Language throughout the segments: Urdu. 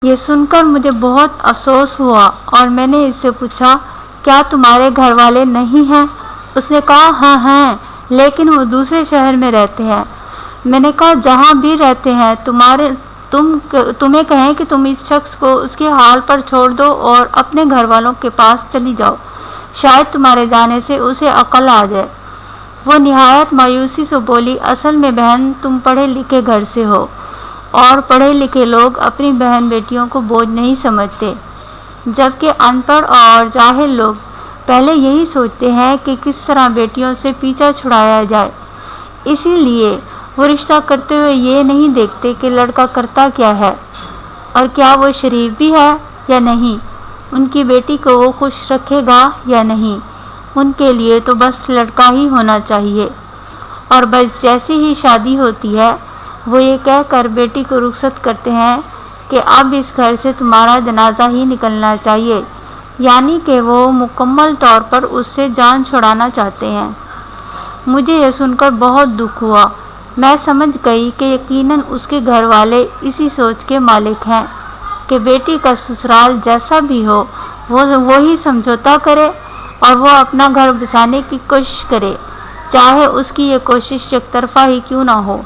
یہ سن کر مجھے بہت افسوس ہوا اور میں نے اس سے پوچھا، کیا تمہارے گھر والے نہیں ہیں؟ اس نے کہا، ہاں ہیں، لیکن وہ دوسرے شہر میں رہتے ہیں۔ میں نے کہا، جہاں بھی رہتے ہیں تمہیں کہیں کہ تم اس شخص کو اس کے حال پر چھوڑ دو اور اپنے گھر والوں کے پاس چلی جاؤ، شاید تمہارے جانے سے اسے عقل آ جائے۔ وہ نہایت مایوسی سے بولی، اصل میں بہن، تم پڑھے لکھے گھر سے ہو اور پڑھے لکھے لوگ اپنی بہن بیٹیوں کو بوجھ نہیں سمجھتے، جبکہ ان پڑھ اور جاہل لوگ پہلے یہی سوچتے ہیں کہ کس طرح بیٹیوں سے پیچھا چھڑایا جائے۔ اسی لیے وہ رشتہ کرتے ہوئے یہ نہیں دیکھتے کہ لڑکا کرتا کیا ہے اور کیا وہ شریف بھی ہے یا نہیں، ان کی بیٹی کو وہ خوش رکھے گا یا نہیں۔ ان کے لیے تو بس لڑکا ہی ہونا چاہیے، اور بس جیسی ہی شادی ہوتی ہے وہ یہ کہہ کر بیٹی کو رخصت کرتے ہیں کہ اب اس گھر سے تمہارا جنازہ ہی نکلنا چاہیے، یعنی کہ وہ مکمل طور پر اس سے جان چھڑانا چاہتے ہیں۔ مجھے یہ سن کر بہت دکھ ہوا۔ میں سمجھ گئی کہ یقیناً اس کے گھر والے اسی سوچ کے مالک ہیں کہ بیٹی کا سسرال جیسا بھی ہو وہی سمجھوتا کرے اور وہ اپنا گھر بسانے کی کوشش کرے، چاہے اس کی یہ کوشش یک طرفہ ہی کیوں نہ ہو۔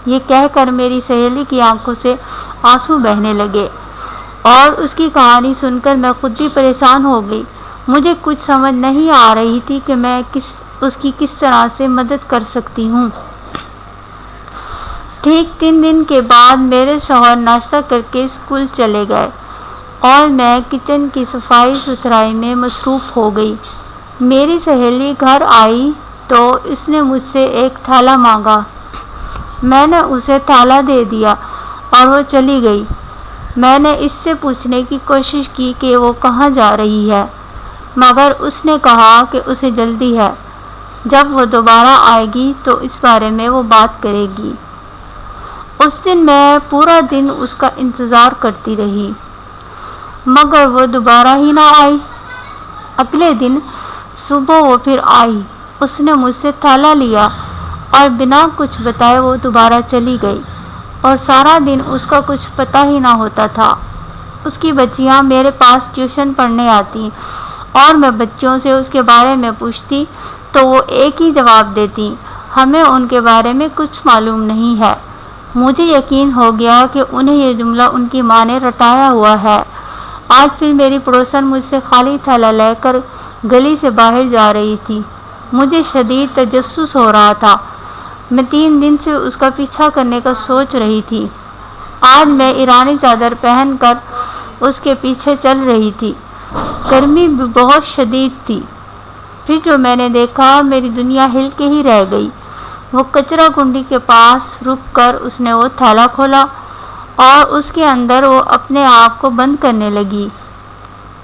یہ کہہ کر میری سہیلی کی آنکھوں سے آنسو بہنے لگے اور اس کی کہانی سن کر میں خود بھی پریشان ہو گئی۔ مجھے کچھ سمجھ نہیں آ رہی تھی کہ میں اس کی کس طرح سے مدد کر سکتی ہوں۔ ٹھیک 3 دن کے بعد میرے شوہر ناشتہ کر کے اسکول چلے گئے اور میں کچن کی صفائی ستھرائی میں مصروف ہو گئی۔ میری سہیلی گھر آئی تو اس نے مجھ سے ایک تھیلا مانگا۔ میں نے اسے تھیلا دے دیا اور وہ چلی گئی۔ میں نے اس سے پوچھنے کی کوشش کی کہ وہ کہاں جا رہی ہے، مگر اس نے کہا کہ اسے جلدی ہے، جب وہ دوبارہ آئے گی تو اس بارے میں وہ بات کرے گی۔ اس دن میں پورا دن اس کا انتظار کرتی رہی، مگر وہ دوبارہ ہی نہ آئی۔ اگلے دن صبح وہ پھر آئی۔ اس نے مجھ سے تھیلا لیا اور بنا کچھ بتائے وہ دوبارہ چلی گئی، اور سارا دن اس کا کچھ پتہ ہی نہ ہوتا تھا۔ اس کی بچیاں میرے پاس ٹیوشن پڑھنے آتی اور میں بچوں سے اس کے بارے میں پوچھتی تو وہ ایک ہی جواب دیتی، ہمیں ان کے بارے میں کچھ معلوم نہیں ہے۔ مجھے یقین ہو گیا کہ انہیں یہ جملہ ان کی ماں نے رٹایا ہوا ہے۔ آج پھر میری پڑوسن مجھ سے خالی تھیلا لے کر گلی سے باہر جا رہی تھی۔ مجھے شدید تجسس ہو رہا تھا۔ میں 3 دن سے اس کا پیچھا کرنے کا سوچ رہی تھی۔ آج میں ایرانی چادر پہن کر اس کے پیچھے چل رہی تھی۔ گرمی بھی بہت شدید تھی۔ پھر جو میں نے دیکھا، میری دنیا ہل کے ہی رہ گئی۔ وہ کچرا کنڈی کے پاس رک کر اس نے وہ تھیلا کھولا اور اس کے اندر وہ اپنے آپ کو بند کرنے لگی،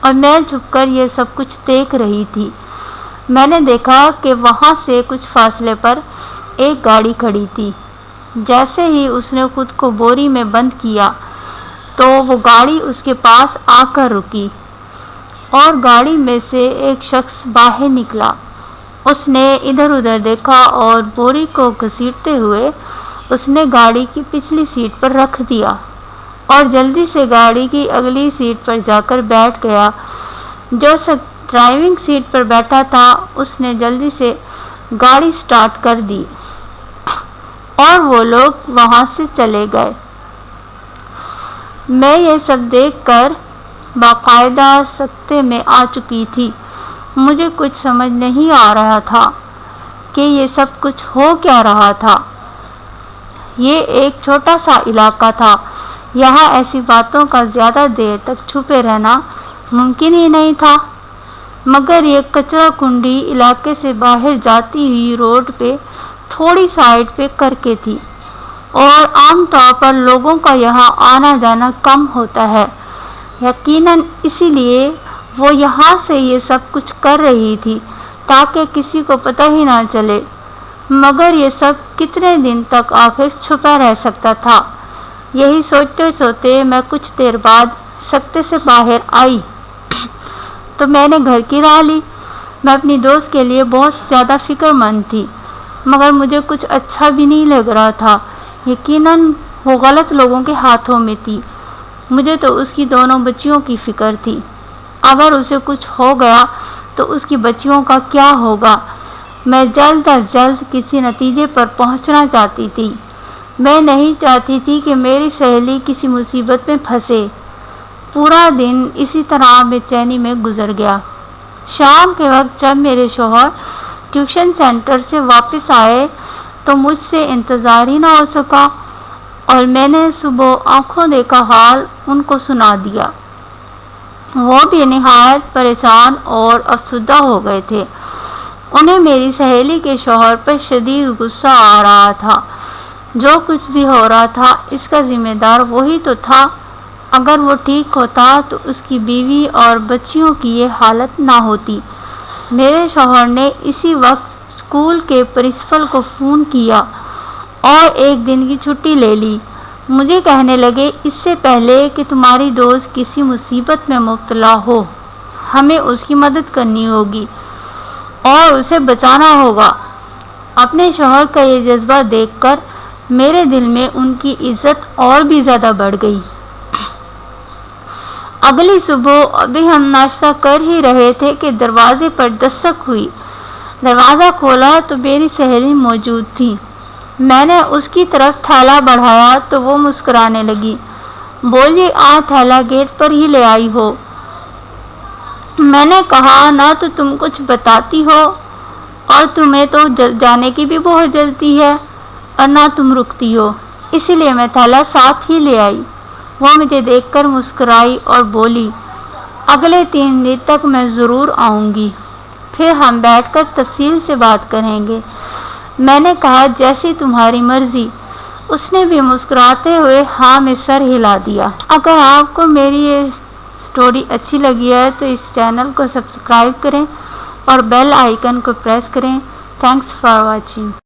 اور میں چھپ کر یہ سب کچھ دیکھ رہی تھی۔ میں نے دیکھا کہ وہاں سے کچھ فاصلے پر ایک گاڑی کھڑی تھی۔ جیسے ہی اس نے خود کو بوری میں بند کیا تو وہ گاڑی اس کے پاس آ کر رکی اور گاڑی میں سے ایک شخص باہر نکلا۔ اس نے ادھر ادھر دیکھا اور بوری کو گھسیٹتے ہوئے اس نے گاڑی کی پچھلی سیٹ پر رکھ دیا اور جلدی سے گاڑی کی اگلی سیٹ پر جا کر بیٹھ گیا۔ جو شخص ڈرائیونگ سیٹ پر بیٹھا تھا اس نے جلدی سے گاڑی سٹارٹ کر دی اور وہ لوگ وہاں سے چلے گئے۔ میں یہ سب دیکھ کر باقاعدہ سکتے میں آ چکی تھی۔ مجھے کچھ سمجھ نہیں آ رہا تھا کہ یہ سب کچھ ہو کیا رہا تھا۔ یہ ایک چھوٹا سا علاقہ تھا، یہاں ایسی باتوں کا زیادہ دیر تک چھپے رہنا ممکن ہی نہیں تھا، مگر یہ کچرا کنڈی علاقے سے باہر جاتی ہوئی روڈ پہ تھوڑی سائڈ پہ کر کے تھی، اور عام طور پر لوگوں کا یہاں آنا جانا کم ہوتا ہے۔ یقیناً اسی لیے وہ یہاں سے یہ سب کچھ کر رہی تھی تاکہ کسی کو پتہ ہی نہ چلے، مگر یہ سب کتنے دن تک آخر چھپا رہ سکتا تھا۔ یہی سوچتے سوچتے میں کچھ دیر بعد سکتے سے باہر آئی تو میں نے گھر کی راہ لی۔ میں اپنی دوست کے لیے بہت زیادہ فکر مند تھی، مگر مجھے کچھ اچھا بھی نہیں لگ رہا تھا۔ یقیناً وہ غلط لوگوں کے ہاتھوں میں تھی۔ مجھے تو اس کی دونوں بچیوں کی فکر تھی۔ اگر اسے کچھ ہو گیا تو اس کی بچیوں کا کیا ہوگا؟ میں جلد از جلد کسی نتیجے پر پہنچنا چاہتی تھی۔ میں نہیں چاہتی تھی کہ میری سہیلی کسی مصیبت میں پھنسے۔ پورا دن اسی طرح بے چینی میں گزر گیا۔ شام کے وقت جب میرے شوہر ٹیوشن سینٹر سے واپس آئے تو مجھ سے انتظار ہی نہ ہو سکا اور میں نے صبح آنکھوں دیکھا حال ان کو سنا دیا۔ وہ بھی نہایت پریشان اور افسردہ ہو گئے تھے۔ انہیں میری سہیلی کے شوہر پر شدید غصہ آ رہا تھا۔ جو کچھ بھی ہو رہا تھا اس کا ذمہ دار وہی تو تھا۔ اگر وہ ٹھیک ہوتا تو اس کی بیوی اور بچیوں کی یہ حالت نہ ہوتی۔ میرے شوہر نے اسی وقت اسکول کے پرنسپل کو فون کیا اور ایک دن کی چھٹی لے لی۔ مجھے کہنے لگے، اس سے پہلے کہ تمہاری دوست کسی مصیبت میں مبتلا ہو، ہمیں اس کی مدد کرنی ہوگی اور اسے بچانا ہوگا۔ اپنے شوہر کا یہ جذبہ دیکھ کر میرے دل میں ان کی عزت اور بھی زیادہ بڑھ گئی۔ اگلی صبح ابھی ہم ناشتہ کر ہی رہے تھے کہ دروازے پر دستک ہوئی۔ دروازہ کھولا تو میری سہیلی موجود تھی۔ میں نے اس کی طرف تھیلا بڑھایا تو وہ مسکرانے لگی۔ بولی، تھیلا گیٹ پر ہی لے آئی ہو؟ میں نے کہا، نہ تو تم کچھ بتاتی ہو اور تمہیں تو جانے کی بھی بہت جلدی ہے اور نہ تم رکتی ہو، اسی لیے میں تھیلا ساتھ ہی لے آئی۔ وہ مجھے دیکھ کر مسکرائی اور بولی، اگلے 3 دن تک میں ضرور آؤں گی، پھر ہم بیٹھ کر تفصیل سے بات کریں گے۔ میں نے کہا، جیسی تمہاری مرضی۔ اس نے بھی مسکراتے ہوئے ہاں میں سر ہلا دیا۔ اگر آپ کو میری یہ سٹوری اچھی لگی ہے تو اس چینل کو سبسکرائب کریں اور بیل آئیکن کو پریس کریں۔ Thanks for watching.